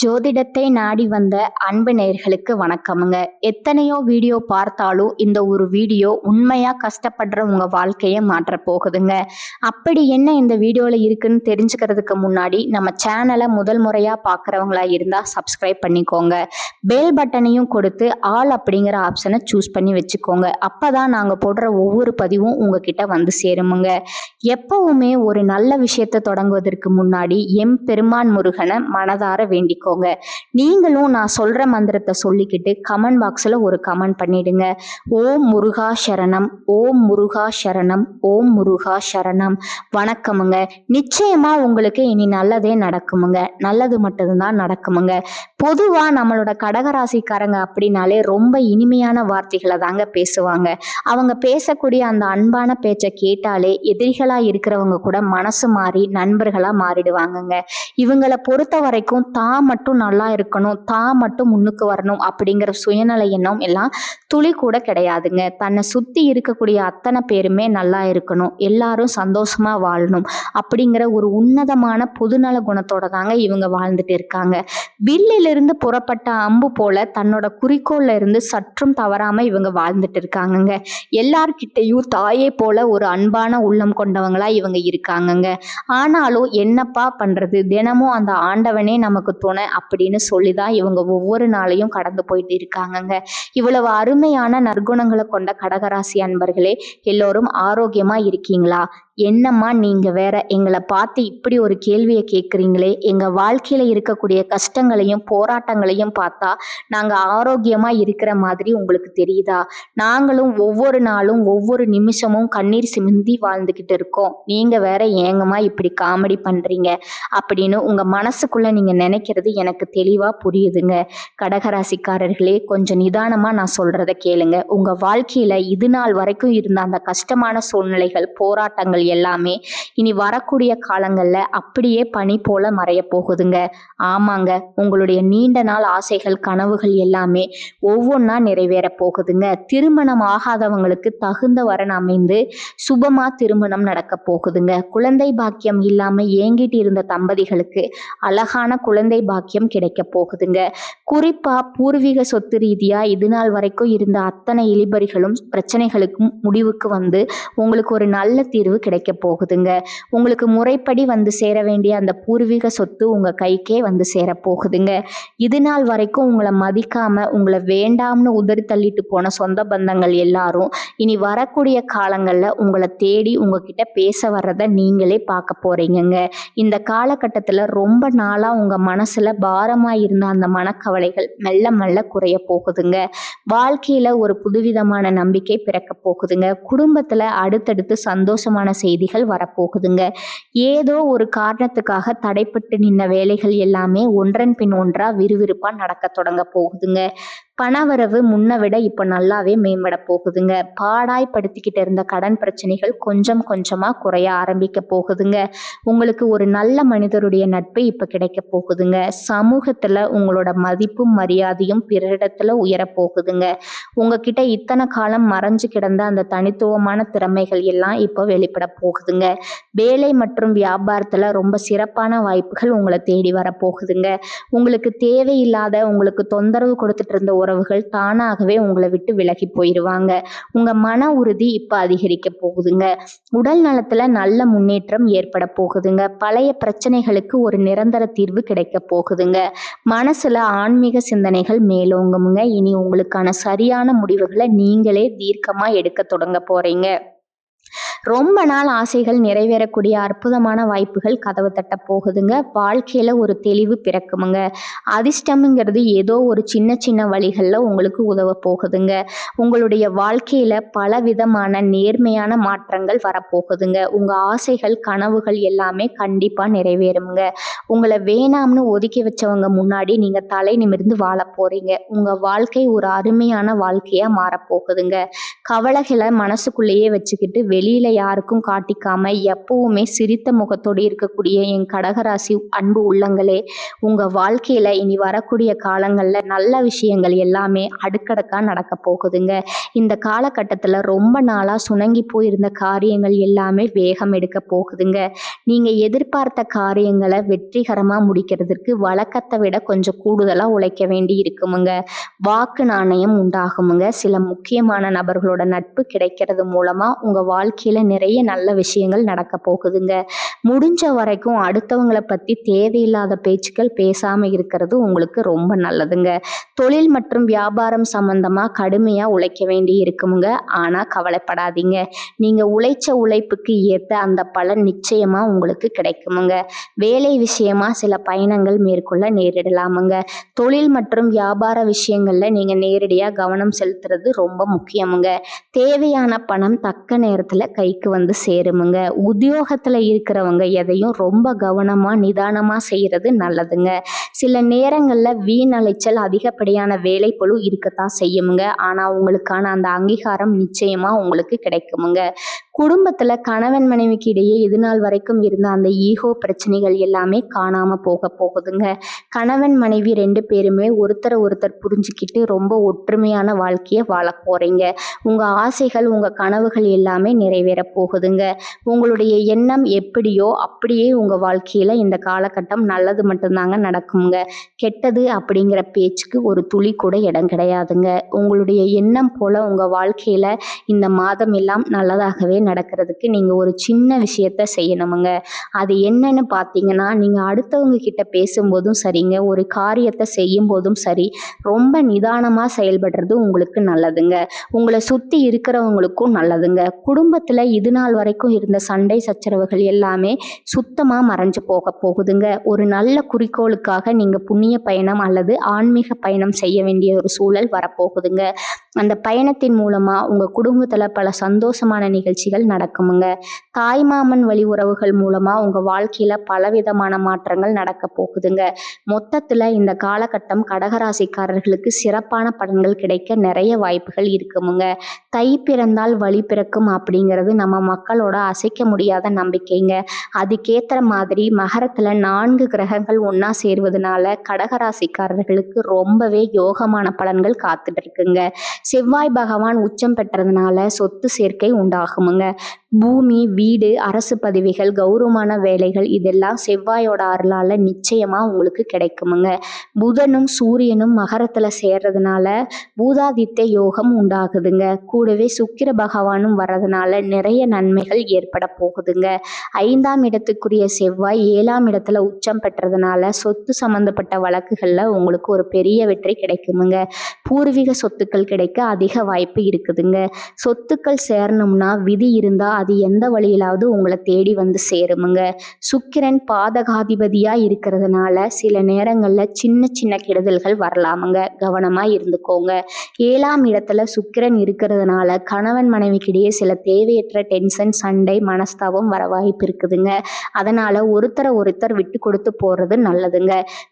ஜோதிடத்தை நாடி வந்த அன்பு நேயர்களுக்கு வணக்கமுங்க. எத்தனையோ வீடியோ பார்த்தாலும் இந்த ஒரு வீடியோ உண்மையா கஷ்டப்படுற உங்க வாழ்க்கையை மாற்ற போகுதுங்க. அப்படி என்ன இந்த வீடியோல இருக்குன்னு தெரிஞ்சுக்கிறதுக்கு முன்னாடி நம்ம சேனலை முதல் முறையா பார்க்குறவங்களா இருந்தா சப்ஸ்கிரைப் பண்ணிக்கோங்க. பெல் பட்டனையும் கொடுத்து ஆல் அப்படிங்கிற ஆப்ஷனை சூஸ் பண்ணி வச்சுக்கோங்க. அப்பதான் நாங்க போடுற ஒவ்வொரு பதிவும் உங்ககிட்ட வந்து சேருமுங்க. எப்பவுமே ஒரு நல்ல விஷயத்தை தொடங்குவதற்கு முன்னாடி பெருமான் முருகனை மனதார வேண்டிக்கோங்க. நீங்களும் நான் சொல்ற மந்திரத்தை சொல்லிக்கிட்டு கமெண்ட் பாக்ஸ்ல ஒரு கமெண்ட் பண்ணிடுங்க. ஓம் முருகா சரணம், ஓம் முருகா சரணம், ஓம் முருகா சரணம். வணக்கமுங்க. நிச்சயமா உங்களுக்கு இனி நல்லதே நடக்குமுங்க. நல்லது மட்டும்தான் நடக்குமுங்க. பொதுவா நம்மளோட கடகராசிக்காரங்க அப்படின்னாலே ரொம்ப இனிமையான வார்த்தைகளை தாங்க பேசுவாங்க. அவங்க பேசக்கூடிய அந்த அன்பான பேச்சை கேட்டாலே எதிரிகளா இருக்கிறவங்க கூட மனசு மாறி நண்பர்களா மாறிடுவாங்கங்க. இவங்களை பொறுத்த வரைக்கும் தான் மட்டும் நல்லா இருக்கணும், தான் மட்டும் முன்னுக்கு வரணும் அப்படிங்கிற சுயநல எண்ணம் எல்லாம் துளி கூட கிடையாதுங்க. தன்னை சுத்தி இருக்கக்கூடிய அத்தனை பேருமே நல்லா இருக்கணும், எல்லாரும் சந்தோஷமா வாழணும் அப்படிங்கிற ஒரு உன்னதமான பொதுநல குணத்தோட தாங்க இவங்க வாழ்ந்துட்டு இருக்காங்க. வில்லிலிருந்து புறப்பட்ட அம்பு போல தன்னோட குறிக்கோள்ல இருந்து சற்றும் தவறாம இவங்க வாழ்ந்துட்டு இருக்காங்கங்க. எல்லார்கிட்டையும் தாயே போல ஒரு அன்பான உள்ளம் கொண்டவங்களா இவங்க இருக்காங்கங்க. ஆனாலும் என்னப்பா பண்றது, தினமும் அந்த ஆண்டவனே நமக்கு துணை அப்படின்னு சொல்லிதான் இவங்க ஒவ்வொரு நாளையும் கடந்து போயிட்டு இருக்காங்கங்க. இவ்வளவு அருமையான நற்குணங்களை கொண்ட கடகராசி அன்பர்களே, எல்லோரும் ஆரோக்கியமா இருக்கீங்களா? என்னம்மா நீங்க வேற எங்களை பார்த்து இப்படி ஒரு கேள்வியை கேட்குறீங்களே, எங்க வாழ்க்கையில இருக்கக்கூடிய கஷ்டங்களையும் போராட்டங்களையும் பார்த்தா நாங்க ஆரோக்கியமா இருக்கிற மாதிரி உங்களுக்கு தெரியுதா? நாங்களும் ஒவ்வொரு நாளும் ஒவ்வொரு நிமிஷமும் கண்ணீர் சிந்தி வாழ்ந்துகிட்டு இருக்கோம், நீங்க வேற ஏங்கம்மா இப்படி காமெடி பண்றீங்க அப்படின்னு உங்க மனசுக்குள்ள நீங்க நினைக்கிறது எனக்கு தெளிவா புரியுதுங்க. கடகராசிக்காரர்களே, கொஞ்சம் நிதானமா நான் சொல்றத கேளுங்க. உங்க வாழ்க்கையில இது நாள் வரைக்கும் இருந்த அந்த கஷ்டமான சூழ்நிலைகள், போராட்டங்கள் எல்லாமே இனி வரக்கூடிய காலங்கள்ல அப்படியே பனி போல மறைய போகுதுங்க. ஆமாங்க, உங்களுடைய நீண்ட நாள் ஆசைகள், கனவுகள் எல்லாமே ஒவ்வொன்றா நிறைவேற போகுதுங்க. திருமணம் ஆகாதவங்களுக்கு தகுந்த வரன் அமைந்து சுபமா திருமணம் நடக்க போகுதுங்க. குழந்தை பாக்கியம் இல்லாம ஏங்கிட்டு இருந்த தம்பதிகளுக்கு அழகான குழந்தை பாக்கியம் கிடைக்க போகுதுங்க. குறிப்பா பூர்வீக சொத்து ரீதியா இது நாள் வரைக்கும் இருந்த அத்தனை இழிபறிகளும் பிரச்சனைகளுக்கும் முடிவுக்கு வந்து உங்களுக்கு ஒரு நல்ல தீர்வு கிடைக்க போகுதுங்க. உங்களுக்கு முறைப்படி வந்து சேர வேண்டிய அந்த பூர்வீக சொத்து உங்க கைக்கே வந்து சேர போகுதுங்க. இது நாள் வரைக்கும் உங்களை மதிக்காம உங்களை வேண்டாம்னு உதறி தள்ளிட்டு போன சொந்த பந்தங்கள் எல்லாரும் இனி வரக்கூடிய காலங்கள்ல உங்களை தேடி உங்ககிட்ட பேச வர்றதை நீங்களே பார்க்க போறீங்கங்க. இந்த காலகட்டத்துல ரொம்ப நாளா உங்க மனசுல பாரமா இருந்த அந்த மனக்கவலைகள் மெல்ல மெல்ல குறைய போகுதுங்க. வாழ்க்கையில ஒரு புதுவிதமான நம்பிக்கை பிறக்க போகுதுங்க. குடும்பத்துல அடுத்தடுத்து சந்தோஷமான செய்திகள் வரப்போகுதுங்க. ஏதோ ஒரு காரணத்துக்காக தடைப்பட்டு நின்ன வேலைகள் எல்லாமே ஒன்றன் பின் ஒன்றா விறுவிறுப்பா நடக்க தொடங்க போகுதுங்க. பணவரவு முன்ன விட இப்போ நல்லாவே மேம்பட போகுதுங்க. பாடாய்படுத்திக்கிட்டு இருந்த கடன் பிரச்சனைகள் கொஞ்சம் கொஞ்சமா குறைய ஆரம்பிக்க போகுதுங்க. உங்களுக்கு ஒரு நல்ல மனிதருடைய நட்பு இப்போ கிடைக்க போகுதுங்க. சமூகத்துல உங்களோட மதிப்பும் மரியாதையும் பிறரிடத்துல உயர போகுதுங்க. உங்ககிட்ட இத்தனை காலம் மறைஞ்சு கிடந்த அந்த தனித்துவமான திறமைகள் எல்லாம் இப்போ வெளிப்பட போகுதுங்க. வேலை மற்றும் வியாபாரத்துல ரொம்ப சிறப்பான வாய்ப்புகள் உங்களை தேடி வர போகுதுங்க. உங்களுக்கு தேவையில்லாத, உங்களுக்கு தொந்தரவு கொடுத்துட்டு இருந்த உறவுகள் தானாகவே உங்களை விட்டு விலகி போயிடுவாங்க. உங்க மன உறுதி இப்ப அதிகரிக்க போகுதுங்க. உடல் நலத்துல நல்ல முன்னேற்றம் ஏற்பட போகுதுங்க. பழைய பிரச்சனைகளுக்கு ஒரு நிரந்தர தீர்வு கிடைக்க போகுதுங்க. மனசுல ஆன்மீக சிந்தனைகள் மேலோங்குமுங்க. இனி உங்களுக்கான சரியான முடிவுகளை நீங்களே தீர்க்கமா எடுக்க தொடங்க போறீங்க. ரொம்ப நாள் ஆசைகள் நிறைவேறக்கூடிய அற்புதமான வாய்ப்புகள் கதவு தட்ட போகுதுங்க. வாழ்க்கையில ஒரு தெளிவு பிறக்குமுங்க. அதிர்ஷ்டம்ங்கிறது ஏதோ ஒரு சின்ன சின்ன வழிகளில் உங்களுக்கு உதவ போகுதுங்க. உங்களுடைய வாழ்க்கையில பல விதமான நேர்மையான மாற்றங்கள் வரப்போகுதுங்க. உங்க ஆசைகள், கனவுகள் எல்லாமே கண்டிப்பா நிறைவேறுங்க. உங்களை வேணாம்னு ஒதுக்கி வச்சவங்க முன்னாடி நீங்க தலை நிமிர்ந்து வாழ போறீங்க. உங்க வாழ்க்கை ஒரு அருமையான வாழ்க்கையா மாறப்போகுதுங்க. கவலைகளை மனசுக்குள்ளேயே வச்சுக்கிட்டு வெளியில யாருக்கும் காட்டிக்காம எப்பவுமே சிரித்த முகத்தோடு இருக்கக்கூடிய என் கடகராசி அன்பு உள்ளங்களே, உங்க வாழ்க்கையில இனி வரக்கூடிய காலங்கள்ல நல்ல விஷயங்கள் எல்லாமே அடுக்கடுக்கா நடக்க போகுதுங்க. இந்த காலகட்டத்துல ரொம்ப நாளா சுணங்கி போயிருந்த காரியங்கள் எல்லாமே வேகம் எடுக்க போகுதுங்க. நீங்க எதிர்பார்த்த காரியங்களை வெற்றிகரமா முடிக்கிறதுக்கு வழக்கத்தை விட கொஞ்சம் கூடுதலா உழைக்க வேண்டி இருக்குமுங்க. வாக்கு நாணயம் உண்டாகுமுங்க. சில முக்கியமான நபர்களோட நட்பு கிடைக்கிறது மூலமா உங்க வாழ்க்கையில நிறைய நல்ல விஷயங்கள் நடக்க போகுதுங்க. முடிஞ்ச வரைக்கும் அடுத்தவங்களை பத்தி தேவையில்லாத பேச்சுக்கள் பேசாம இருக்கிறது உங்களுக்கு ரொம்ப நல்லதுங்க. தொழில் மற்றும் வியாபாரம் சம்பந்தமா கடுமையா உழைக்க வேண்டி இருக்குமுங்க. ஆனா கவலைப்படாதீங்க, நீங்க உழைச்ச உழைப்புக்கு ஏத்த அந்த பலன் நிச்சயமா உங்களுக்கு கிடைக்குமுங்க. வேலை விஷயமா சில பயணங்கள் மேற்கொள்ள நேரிடலாமுங்க. தொழில் மற்றும் வியாபார விஷயங்கள்ல நீங்க நேரடியா கவனம் செலுத்துறது ரொம்ப முக்கியமுங்க. தேவையான பணம் தக்க நேரத்துல கைக்கு வந்து சேருமுங்க. உத்தியோகத்துல இருக்கிறவங்க எதையும் ரொம்ப கவனமா நிதானமா செய்யறது நல்லதுங்க. சில நேரங்கள்ல வீண் அலைச்சல் அதிகப்படியான வேலைப்பளு இருக்கத்தான் செய்யுமுங்க. ஆனா உங்களுக்கான அந்த அங்கீகாரம் நிச்சயமா உங்களுக்கு கிடைக்குமுங்க. குடும்பத்துல கணவன் மனைவிக்கு இடையே இது நாள் வரைக்கும் இருந்த அந்த ஈகோ பிரச்சனைகள் எல்லாமே காணாம போக போகுதுங்க. கணவன் மனைவி 2 பேருமே ஒருத்தரை ஒருத்தர் புரிஞ்சுக்கிட்டு ரொம்ப ஒற்றுமையான வாழ்க்கையை வாழ போறீங்க. உங்க ஆசைகள் உங்க கனவுகள் எல்லாமே நிறைவேற போகுதுங்க. உங்களுடைய எண்ணம் எப்படியோ அப்படியே உங்க வாழ்க்கையில இந்த காலகட்டம் நல்லது மட்டும்தாங்க நடக்குங்க. கெட்டது அப்படிங்கிற பேச்சுக்கு ஒரு துளி கூட இடம் கிடையாதுங்க. உங்களுடைய எண்ணம் போல உங்க வாழ்க்கையில இந்த மாதம் எல்லாம் நல்லதாகவே நடக்கிறதுக்கு நீங்க ஒரு சின்ன விஷயத்த செய்யணுமுங்க. அது என்னன்னு பார்த்தீங்கன்னா, நீங்க அடுத்தவங்க கிட்ட பேசும்போதும் சரிங்க, ஒரு காரியத்தை செய்யும் போதும் சரி, ரொம்ப நிதானமா செயல்படுறது உங்களுக்கு நல்லதுங்க. உங்களை சுத்தி இருக்கிறவங்களுக்கும் நல்லதுங்க. குடும்பத்துல இது நாள் வரைக்கும் இருந்த சண்டை சச்சரவுகள் எல்லாமே சுத்தமா மறைஞ்சு போக போகுதுங்க. ஒரு நல்ல குறிக்கோளுக்காக நீங்க புண்ணிய பயணம் அல்லது ஆன்மீக பயணம் செய்ய வேண்டிய ஒரு சூழல் வரப்போகுதுங்க. அந்த பயணத்தின் மூலமா உங்க குடும்பத்துல பல சந்தோஷமான நிகழ்ச்சிகள் நடக்குமுங்க. தாய்மாமன் வழி உறவுகள் மூலமா உங்க வாழ்க்கையில பலவிதமான மாற்றங்கள் நடக்க போகுதுங்க. மொத்தத்துல இந்த காலகட்டம் கடகராசிக்காரர்களுக்கு சிறப்பான பலன்கள் கிடைக்க நிறைய வாய்ப்புகள் இருக்குமுங்க. தை பிறந்தால் வழி பிறக்கும் அப்படிங்கிறது நம்ம மக்களோட அசைக்க முடியாத நம்பிக்கைங்க. அதுக்கேற்ற மாதிரி மகரத்துல 4 கிரகங்கள் ஒன்னா சேர்வதனால கடகராசிக்காரர்களுக்கு ரொம்பவே யோகமான பலன்கள் காத்துட்டு இருக்குங்க. செவ்வாய் பகவான் உச்சம் பெற்றதுனால சொத்து சேர்க்கை உண்டாகுமுங்க. பூமி, வீடு, அரசு பதவிகள், கௌரவமான வேலைகள் இதெல்லாம் செவ்வாயோட அருளால நிச்சயமா உங்களுக்கு கிடைக்குமுங்க. புதனும் சூரியனும் மகரத்துல சேர்றதுனால பூதாதித்ய யோகம் உண்டாகுதுங்க. கூடவே சுக்கிர பகவானும் வர்றதுனால நிறைய நன்மைகள் ஏற்பட போகுதுங்க. 5ஆம் இடத்துக்குரிய செவ்வாய் 7ஆம் இடத்துல உச்சம் பெற்றதுனால சொத்து சம்பந்தப்பட்ட வழக்குகள்ல உங்களுக்கு ஒரு பெரிய வெற்றி கிடைக்குமுங்க. பூர்வீக சொத்துக்கள் கிடைக்க அதிக வாய்ப்பு இருக்குதுங்க. சொத்துக்கள் சேரணும்னா விதி இருந்தா அது எந்த வழியிலாவது உங்களை தேடி வந்து சேருமுங்க. சுக்கிரன் பாதகாதிபதியா இருக்கிறதுனால சில நேரங்கள்ல சின்ன சின்ன கெடுதல்கள் வரலாமுங்க. கவனமா இருந்துக்கோங்க. 7ஆம் இடத்துல சுக்கிரன் இருக்கிறதுனால கணவன் மனைவிக்கிடையே சில தேவையற்ற டென்ஷன், சண்டை, மனஸ்தாபம் வர வாய்ப்பு இருக்குதுங்க. அதனால ஒருத்தரை ஒருத்தர் விட்டு கொடுத்து போறது நல்லதுங்க.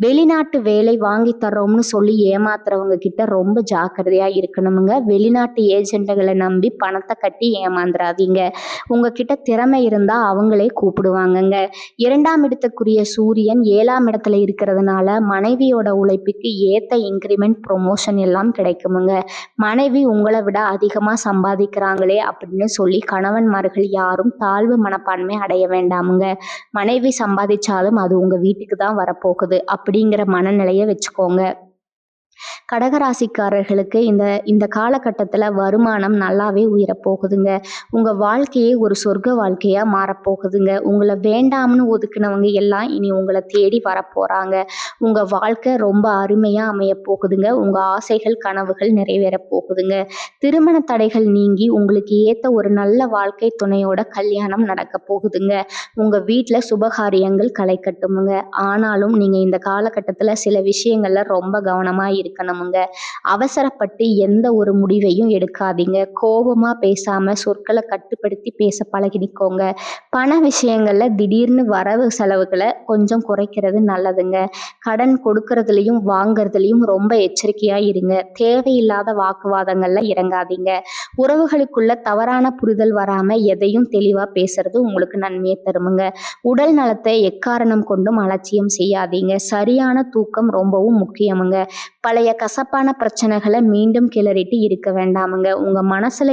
வெளிநாட்டு வேலை வாங்கி தர்றோம்னு சொல்லி ஏமாத்துறவங்க கிட்ட ரொம்ப ஜாக்கிரதையா இருக்கணுமுங்க. வெளிநாட்டு ஏஜென்ட்டுகளை நம்பி பணத்தை கட்டி ஏமாந்துடாதீங்க. உங்ககிட்ட திறமை இருந்தா அவங்களே கூப்பிடுவாங்கங்க. 2ஆம் இடத்துக்குரிய சூரியன் 7ஆம் இடத்துல இருக்கிறதுனால மனைவியோட உழைப்புக்கு ஏத்த இன்கிரிமெண்ட், ப்ரொமோஷன் எல்லாம் கிடைக்குமுங்க. மனைவி உங்களை விட அதிகமா சம்பாதிக்கிறாங்களே அப்படின்னு சொல்லி கணவன்மார்கள் யாரும் தாழ்வு மனப்பான்மை அடைய வேண்டாமுங்க. மனைவி சம்பாதிச்சாலும் அது உங்க வீட்டுக்கு தான் வரப்போகுது அப்படிங்கிற மனநிலையை வச்சுக்கோங்க. கடகராசிக்காரர்களுக்கு இந்த இந்த காலகட்டத்தில் வருமானம் நல்லாவே உயரப்போகுதுங்க. உங்கள் வாழ்க்கையே ஒரு சொர்க்க வாழ்க்கையாக மாறப்போகுதுங்க. உங்களை வேண்டாம்னு ஒதுக்குனவங்க எல்லாம் இனி உங்களை தேடி வரப்போகிறாங்க. உங்கள் வாழ்க்கை ரொம்ப அருமையாக அமைய போகுதுங்க. உங்கள் ஆசைகள் கனவுகள் நிறைவேற போகுதுங்க. திருமண தடைகள் நீங்கி உங்களுக்கு ஏற்ற ஒரு நல்ல வாழ்க்கை துணையோட கல்யாணம் நடக்க போகுதுங்க. உங்கள் வீட்டில் சுபகாரியங்கள் களை கட்டுமுங்க. ஆனாலும் நீங்கள் இந்த காலகட்டத்தில் சில விஷயங்களில் ரொம்ப கவனமாக இருக்கணுமுங்க. அவசரப்பட்டு எந்த ஒரு முடிவையும் எடுக்காதீங்க. கோபமா பேசாம சொற்களை கட்டுப்படுத்தி பேச பழகிக்கோங்க. பண விஷயங்கள்ல திடீர்னு வரவு செலவுகளை கொஞ்சம் குறைக்கிறது நல்லதுங்க. கடன் கொடுக்கறதுலயும் வாங்குறதுலயும் ரொம்ப எச்சரிக்கையா இருங்க. தேவையில்லாத வாக்குவாதங்கள்ல இறங்காதீங்க. உறவுகளுக்குள்ள தவறான புரிதல் வராம எதையும் தெளிவா பேசுறது உங்களுக்கு நன்மையை தருமுங்க. உடல் நலத்தை எக்காரணம் கொண்டும் அலட்சியம் செய்யாதீங்க. சரியான தூக்கம் ரொம்பவும் முக்கியமுங்க. பழைய கசப்பான பிரச்சனைகளை மீண்டும் கிளறிட்டு இருக்க வேண்டாமுங்க. உங்க மனசுல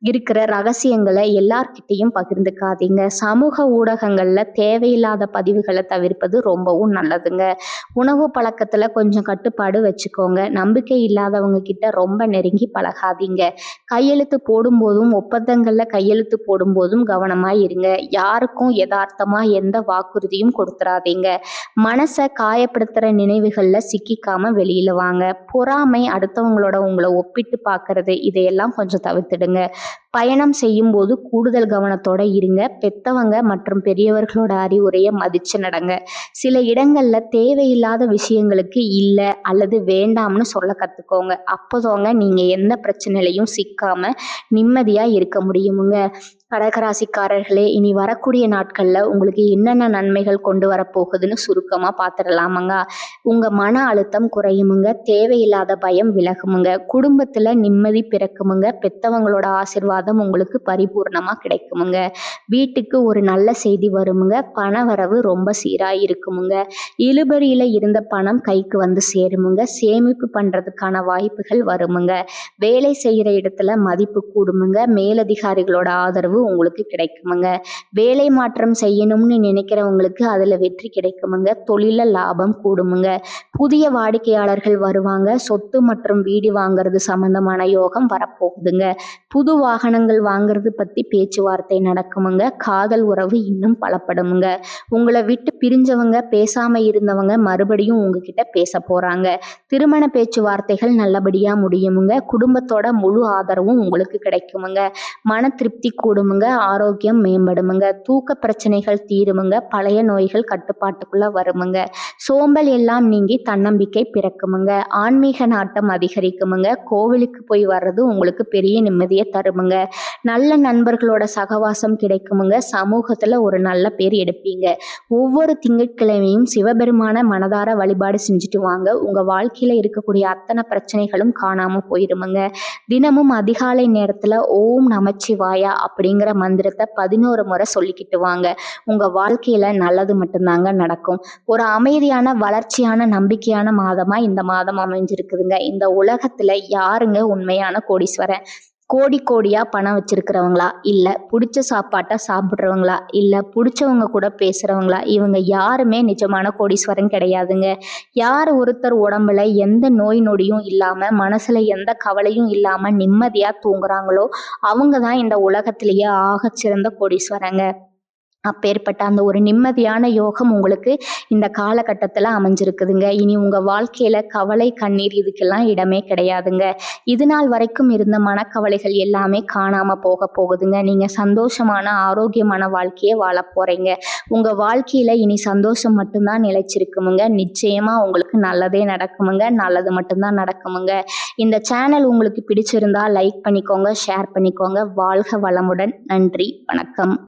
இருக்கிற ரகசியங்களை எல்லார்கிட்டையும் பகிர்ந்துக்காதீங்க. சமூக ஊடகங்கள்ல தேவையில்லாத பதிவுகளை தவிர்ப்பது ரொம்பவும் நல்லதுங்க. உணவு பழக்கத்துல கொஞ்சம் கட்டுப்பாடு வச்சுக்கோங்க. நம்பிக்கை இல்லாதவங்க கிட்ட ரொம்ப நெருங்கி பழகாதீங்க. கையெழுத்து போடும்போதும் ஒப்பந்தங்கள்ல கையெழுத்து போடும்போதும் கவனமா இருங்க. யாருக்கும் யதார்த்தமா எந்த வாக்குறுதியும் கொடுத்துறாதீங்க. மனசை காயப்படுத்துற நினைவுகள்ல சிக்கிக்காம வெளியில வாங்க. பொறாமை, அடுத்தவங்களோட உங்களை ஒப்பிட்டு பார்க்கறது, இதையெல்லாம் கொஞ்சம் தவிர்த்துடுங்க. பயணம் செய்யும் போது கூடுதல் கவனத்தோட இருங்க. பெத்தவங்க மற்றும் பெரியவர்களோட அறிவுரையை மதிச்சு நடங்க. சில இடங்கள்ல தேவையில்லாத விஷயங்களுக்கு இல்ல அல்லது வேண்டாம்னு சொல்ல கத்துக்கோங்க. அப்போதாங்க நீங்க எந்த பிரச்சனையிலையும் சிக்காம நிம்மதியா இருக்க முடியுமுங்க. கடகராசிக்காரர்களே, இனி வரக்கூடிய நாட்கள்ல உங்களுக்கு என்னென்ன நன்மைகள் கொண்டு வரப்போகுதுன்னு சுருக்கமா பார்த்துடலாமாங்க. உங்க மன அழுத்தம் குறையுமுங்க. தேவையில்லாத பயம் விலகுமுங்க. குடும்பத்துல நிம்மதி பிறக்குமுங்க. பெத்தவங்களோட ஆசிர்வாதம் உங்களுக்கு பரிபூர்ணமா கிடைக்குமுங்க. வீட்டுக்கு ஒரு நல்ல செய்தி வருமுங்க. பண வரவு ரொம்ப சீரா இருக்குமுங்க. இழுபறியில இருந்த பணம் கைக்கு வந்து சேருமுங்க. சேமிப்பு பண்றதுக்கான வாய்ப்புகள் வருமுங்க. வேலை செய்யற இடத்துல மதிப்பு கூடுமுங்க. மேலதிகாரிகளோட ஆதரவு உங்களுக்கு கிடைக்குமுங்க. வேலை மாற்றம் செய்யணும்னு நினைக்கிறவங்களுக்கு அதுல வெற்றி கிடைக்குமுங்க. தொழில லாபம் கூடுமுங்க. புதிய வாடிக்கையாளர்கள் வருவாங்க. சொத்து மற்றும் வீடு வாங்குறது சம்பந்தமான யோகம் வரப்போகுதுங்க. புது வாகனங்கள் வாங்குறது பத்தி பேச்சுவார்த்தை நடக்குமுங்க. காதல் உறவு இன்னும் பலப்படுமுங்க. உங்களை விட்டு பிரிஞ்சவங்க, பேசாம இருந்தவங்க மறுபடியும் உங்ககிட்ட பேச போறாங்க. திருமண பேச்சுவார்த்தைகள் நல்லபடியா முடியுமுங்க. குடும்பத்தோட முழு ஆதரவும் உங்களுக்கு கிடைக்குமுங்க. மன திருப்தி கூடுமுங்க. ஆரோக்கியம் மேம்படுமுங்க. தூக்க பிரச்சனைகள் தீருமுங்க. பழைய நோய்கள் கட்டுப்பாட்டுக்குள்ள வருமுங்க. சோம்பல் எல்லாம் நீங்கி தன்னம்பிக்கை பிறக்குமுங்க. ஆன்மீக நாட்டம் அதிகரிக்குமுங்க. கோவிலுக்கு போய் வர்றது உங்களுக்கு பெரிய நிம்மதியை தருமுங்க. நல்ல நண்பர்களோட சகவாசம் கிடைக்குமுங்க. சமூகத்துல ஒரு நல்ல பேர் எடுப்பீங்க. ஒவ்வொரு திங்கட்கிழமையும் சிவபெருமான மனதார வழிபாடு செஞ்சுட்டு வாங்க. உங்க வாழ்க்கையில இருக்கக்கூடிய அத்தனை பிரச்சனைகளும் காணாம போயிருமுங்க. தினமும் அதிகாலை நேரத்துல ஓம் நமச்சிவாயா அப்படிங்கிற மந்திரத்தை 11 முறை சொல்லிக்கிட்டு வாங்க. உங்க வாழ்க்கையில நல்லது மட்டும்தாங்க நடக்கும். ஒரு அமைதியான, வளர்ச்சியான, நம்பிக்கையான மாதமா இந்த மாதம் அமைஞ்சிருக்குதுங்க. இந்த உலகத்துல யாருங்க உண்மையான கோடீஸ்வரன்? கோடி கோடியா பணம் வச்சிருக்கிறவங்களா, இல்ல பிடிச்ச சாப்பாட்டை சாப்பிட்றவங்களா, இல்ல பிடிச்சவங்க கூட பேசுறவங்களா? இவங்க யாருமே நிஜமான கோடீஸ்வரன் கிடையாதுங்க. யார் ஒருத்தர் உடம்புல எந்த நோய் நொடியும் இல்லாம, மனசுல எந்த கவலையும் இல்லாம நிம்மதியா தூங்குறாங்களோ அவங்க தான் இந்த உலகத்திலேயே ஆகச்சிறந்த கோடீஸ்வரங்க. அப்பேற்பட்ட அந்த ஒரு நிம்மதியான யோகம் உங்களுக்கு இந்த காலகட்டத்தில் அமைஞ்சிருக்குதுங்க. இனி உங்கள் வாழ்க்கையில் கவலை, கண்ணீர் இதுக்கெல்லாம் இடமே கிடையாதுங்க. இது நாள் வரைக்கும் இருந்த மனக்கவலைகள் எல்லாமே காணாமல் போக போகுதுங்க. நீங்கள் சந்தோஷமான, ஆரோக்கியமான வாழ்க்கையை வாழ போகிறீங்க. உங்கள் வாழ்க்கையில் இனி சந்தோஷம் மட்டும்தான் நிலைச்சிருக்குமுங்க. நிச்சயமாக உங்களுக்கு நல்லதே நடக்குமுங்க. நல்லது மட்டும்தான் நடக்குமுங்க. இந்த சேனல் உங்களுக்கு பிடிச்சிருந்தா லைக் பண்ணிக்கோங்க, ஷேர் பண்ணிக்கோங்க. வாழ்க வளமுடன். நன்றி, வணக்கம்.